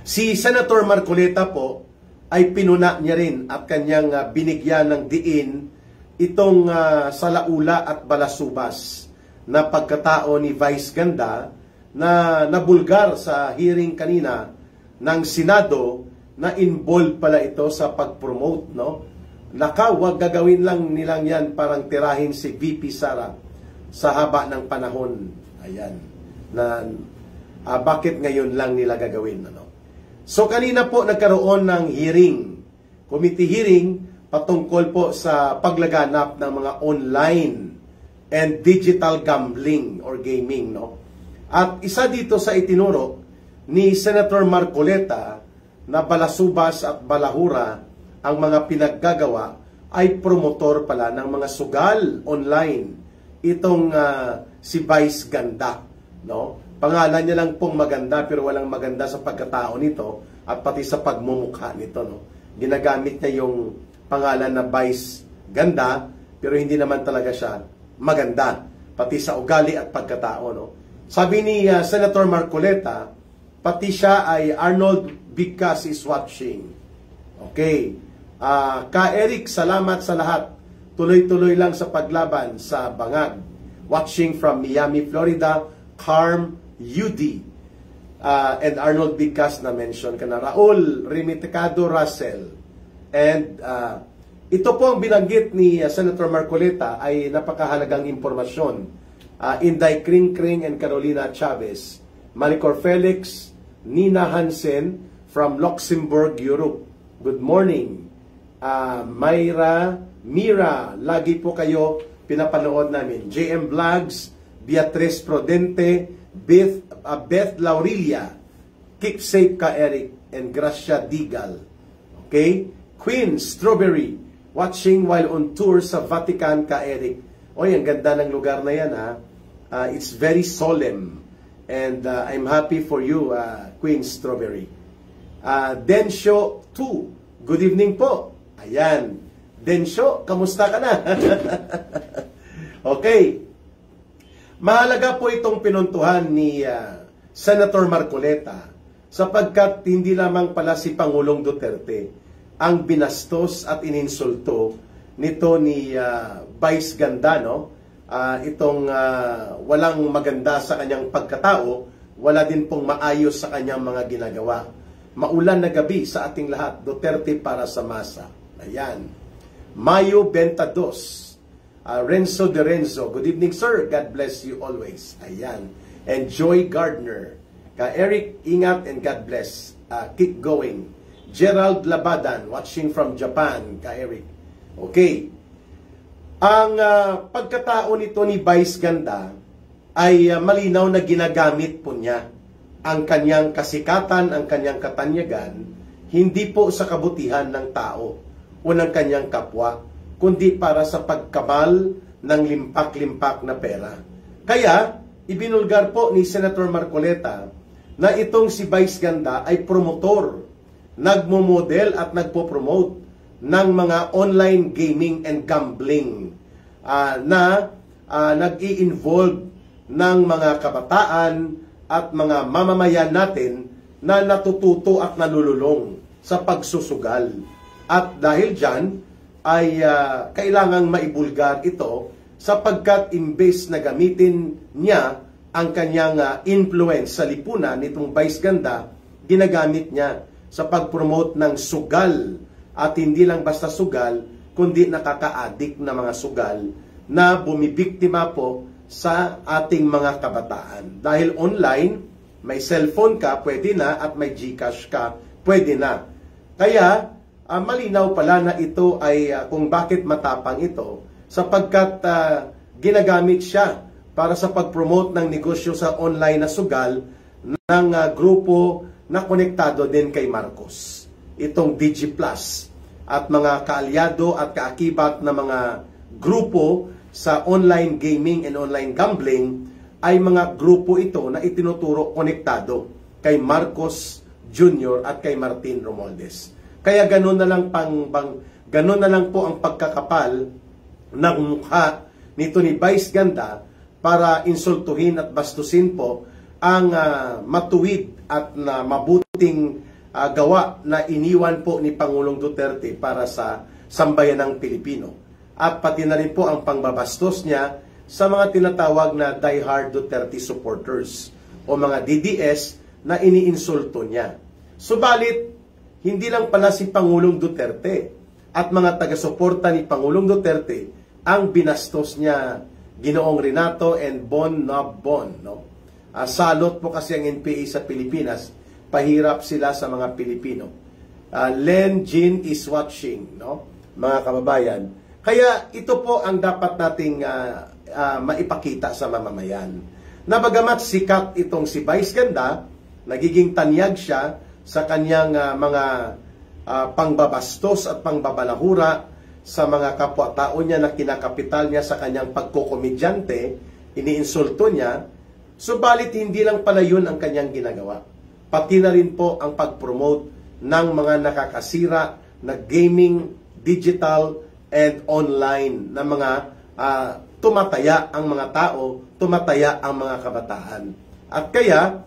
Si Senator Marcoleta po ay pinuna niya rin at kanyang binigyan ng diin itong salaula at balasubas na pagkatao ni Vice Ganda na nabulgar sa hearing kanina ng Senado na involved pala ito sa pag-promote, no? Wag gagawin lang nilang yan parang tirahin si VP Sara sa haba ng panahon. Ayan. Bakit ngayon lang nila gagawin, ano? So kanina po nagkaroon ng hearing, committee hearing patungkol po sa paglaganap ng mga online and digital gambling or gaming, no? At isa dito sa itinuro ni Senator Marcoleta na balasubas at balahura ang mga pinaggagawa ay promotor pala ng mga sugal online itong si Vice Ganda, no? Pangalan niya lang pong maganda pero walang maganda sa pagkatao nito at pati sa pagmumukha nito, no? Ginagamit niya yung pangalan na Vice Ganda pero hindi naman talaga siya maganda pati sa ugali at pagkatao, no? Sabi ni Senator Marcoleta, pati siya ay Arnold Bigkas is watching. Okay. Ka Eric, salamat sa lahat. Tuloy-tuloy lang sa paglaban sa bangag. Watching from Miami, Florida, Carm UD. And Arnold Bigkas na mention ka na. Raul Rimiticado Russell. And ito po ang binanggit ni Senator Marcoleta ay napakahalagang impormasyon. Inday Kring and Carolina Chavez. Malicor Felix, Nina Hansen from Luxembourg, Europe. Good morning. Mira, lagi po kayo pinapanood namin. JM Vlogs, Beatrice Prodente, Beth Laurilia, Keep Safe ka Eric, and Gracia Digal. Okay? Queen Strawberry, watching while on tour sa Vatican ka Eric. Oy, ang ganda ng lugar na yan, ha? It's very solemn. And I'm happy for you, Queen Strawberry. Densho 2, good evening po. Ayan. Densho, kamusta ka na? Okay. Mahalaga po itong pinuntuhan ni Senator Marcoleta sapagkat hindi lamang pala si Pangulong Duterte ang binastos at ininsulto nito ni Vice Ganda, no? Itong walang maganda sa kanyang pagkatao, wala din pong maayos sa kanyang mga ginagawa. Maulan na gabi sa ating lahat, Duterte para sa masa. Ayan. Mayo 22. Renzo de Renzo. Good evening, sir. God bless you always. Ayan. And Joy Gardner. Ka Eric, ingat and God bless. Keep going. Gerald Labadan, watching from Japan. Ka Eric. Okay. Ang pagkatao nito ni Vice Ganda ay malinaw na ginagamit po niya ang kanyang kasikatan, ang kanyang katanyagan, hindi po sa kabutihan ng tao o ng kanyang kapwa, kundi para sa pagkabal ng limpak-limpak na pera. Kaya, ibinulgar po ni Senator Marcoleta na itong si Vice Ganda ay promotor, nagmo-model at nagpo-promote ng mga online gaming and gambling na nag-i-involve ng mga kabataan at mga mamamayan natin na natututo at nalululong sa pagsusugal. At dahil dyan, ay kailangang maibulgar ito sapagkat imbes na gamitin niya ang kanyang influence sa lipunan nitong Vice Ganda, ginagamit niya sa pag-promote ng sugal at hindi lang basta sugal, kundi nakaka-addict na mga sugal na bumibiktima po sa ating mga kabataan. Dahil online, may cellphone ka, pwede na, at may GCash ka, pwede na. Kaya, malinaw pala na ito ay kung bakit matapang ito, sapagkat ginagamit siya para sa pag-promote ng negosyo sa online na sugal ng grupo na konektado din kay Marcos. Itong DigiPlus at mga kaalyado at kaakibat na mga grupo sa online gaming and online gambling ay mga grupo ito na itinuturo konektado kay Marcos Jr. at kay Martin Romualdez. Kaya ganun na lang ganun na lang po ang pagkakapal ng mukha nito ni Vice Ganda para insultuhin at bastusin po ang matuwid at na mabuting gawa na iniwan po ni Pangulong Duterte para sa sambayanang Pilipino. At pati na rin po ang pangbabastos niya sa mga tinatawag na diehard Duterte supporters o mga DDS na iniinsulto niya. Subalit, hindi lang pala si Pangulong Duterte at mga taga-suporta ni Pangulong Duterte ang binastos niya, Ginoong Renato and Bon Nobbon. No? Salot po kasi ang NPA sa Pilipinas, pahirap sila sa mga Pilipino. Len Jin is watching, no? Mga kababayan. Kaya ito po ang dapat nating maipakita sa mamamayan. Na bagamat sikat itong si Vice Ganda, nagiging tanyag siya sa kanyang mga pangbabastos at pangbabalahura sa mga kapwa-tao niya na kinakapital niya sa kanyang pagkokomedyante, iniinsulto niya, subalit hindi lang pala yun ang kanyang ginagawa. Pati na rin po ang pag-promote ng mga nakakasira na gaming, digital, and online na mga tumataya ang mga tao, tumataya ang mga kabataan. At kaya,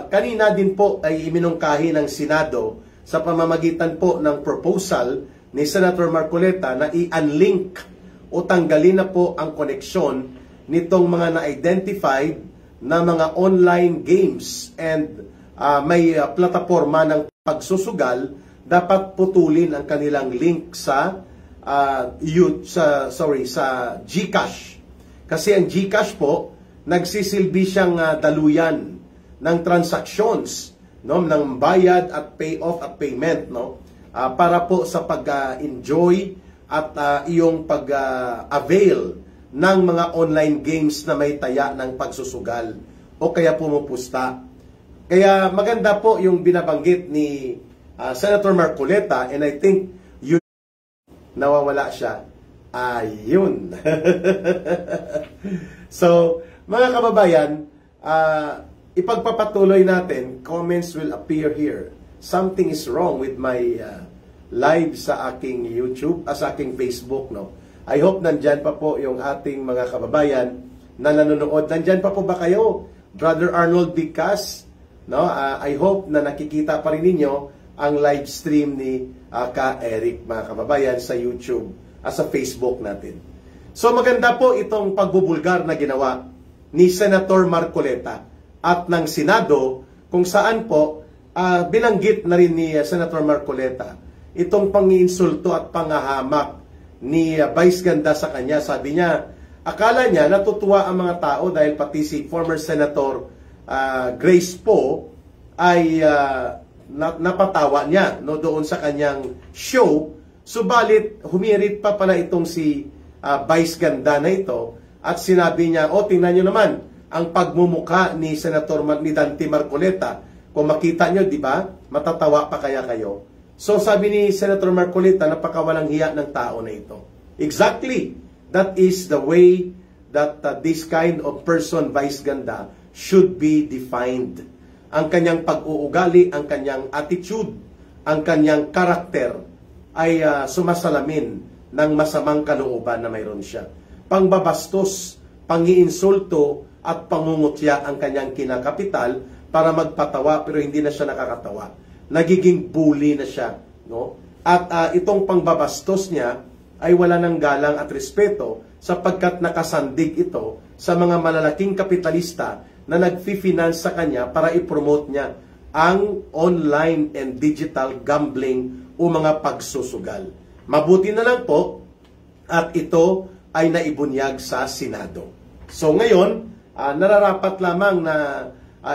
kanina din po ay iminungkahi ng Senado sa pamamagitan po ng proposal ni Senator Marcoleta na i-unlink o tanggalin na po ang koneksyon nitong mga na-identified na mga online games and may plataforma ng pagsusugal, dapat putulin ang kanilang link sa GCash. Kasi ang GCash po, nagsisilbi siyang daluyan ng transactions, no, ng bayad at payoff at payment, no, para po sa pag-enjoy at iyong pag-avail ng mga online games na may taya ng pagsusugal o kaya pumupusta. Kaya maganda po yung binabanggit ni Senator Marcoleta, and I think yun, nawawala siya. Ayun. So, mga kababayan, ipagpapatuloy natin, comments will appear here. Something is wrong with my live sa aking YouTube, sa aking Facebook, no? I hope nandyan pa po yung ating mga kababayan na nanonood. Nandyan pa po ba kayo? Brother Arnold Bicas, no? I hope na nakikita pa rin ninyo ang live stream ni Ka Eric, mga kababayan, sa YouTube at sa Facebook natin. So maganda po itong pagbubulgar na ginawa ni Senator Marcoleta at ng Senado, kung saan po binanggit na rin ni Senator Marcoleta itong panginsulto at pangahamak ni Vice Ganda sa kanya. Sabi niya, akala niya natutuwa ang mga tao dahil pati si former Senator Grace Poe ay napatawa niya, no, doon sa kanyang show. Subalit humirit pa pala itong si Vice Ganda na ito at sinabi niya, tingnan nyo naman ang pagmumuka ni Senator Dante Marcoleta. Kung makita nyo, di ba, matatawa pa kaya kayo? So sabi ni Senator Marcoleta, napakawalang hiya ng tao na ito. Exactly, that is the way that this kind of person, Vice Ganda, should be defined. Ang kanyang pag-uugali, ang kanyang attitude, ang kanyang karakter ay sumasalamin ng masamang kalooban na mayroon siya. Pangbabastos, pangiinsulto at pangungutya ang kanyang kinakapital para magpatawa pero hindi na siya nakakatawa. Nagiging bully na siya, no? At itong pangbabastos niya ay wala ng galang at respeto sapagkat nakasandig ito sa mga malalaking kapitalista na nag-finance sa kanya para i-promote niya ang online and digital gambling o mga pagsusugal. Mabuti na lang po at ito ay naibunyag sa Senado. So ngayon, nararapat lamang na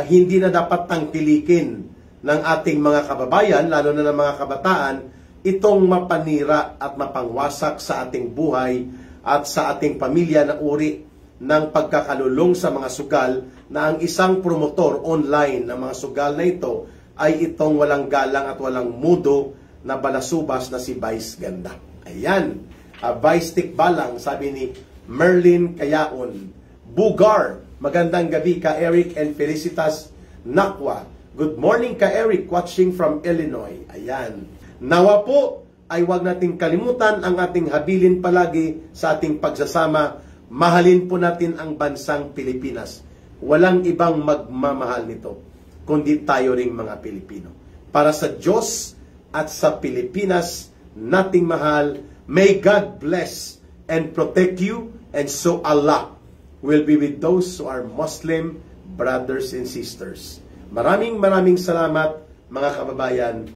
hindi na dapat tangkilikin ng ating mga kababayan, lalo na ng mga kabataan, itong mapanira at mapangwasak sa ating buhay at sa ating pamilya na uri ng pagkakalulong sa mga sugal, na ang isang promotor online ng mga sugal na ito ay itong walang galang at walang mudo na balasubas na si Vice Ganda. Ayan, Vice Tikbalang, sabi ni Merlin Kayaon. Bugar, magandang gabi ka Eric and Felicitas Nakwa. Good morning ka Eric, watching from Illinois. Ayan. Nawa po ay huwag nating kalimutan ang ating habilin palagi sa ating pagsasama. Mahalin po natin ang bansang Pilipinas. Walang ibang magmamahal nito, kundi tayo ring mga Pilipino. para sa Diyos at sa Pilipinas nating mahal. May God bless and protect you, and so Allah will be with those who are Muslim brothers and sisters. Maraming salamat mga kababayan.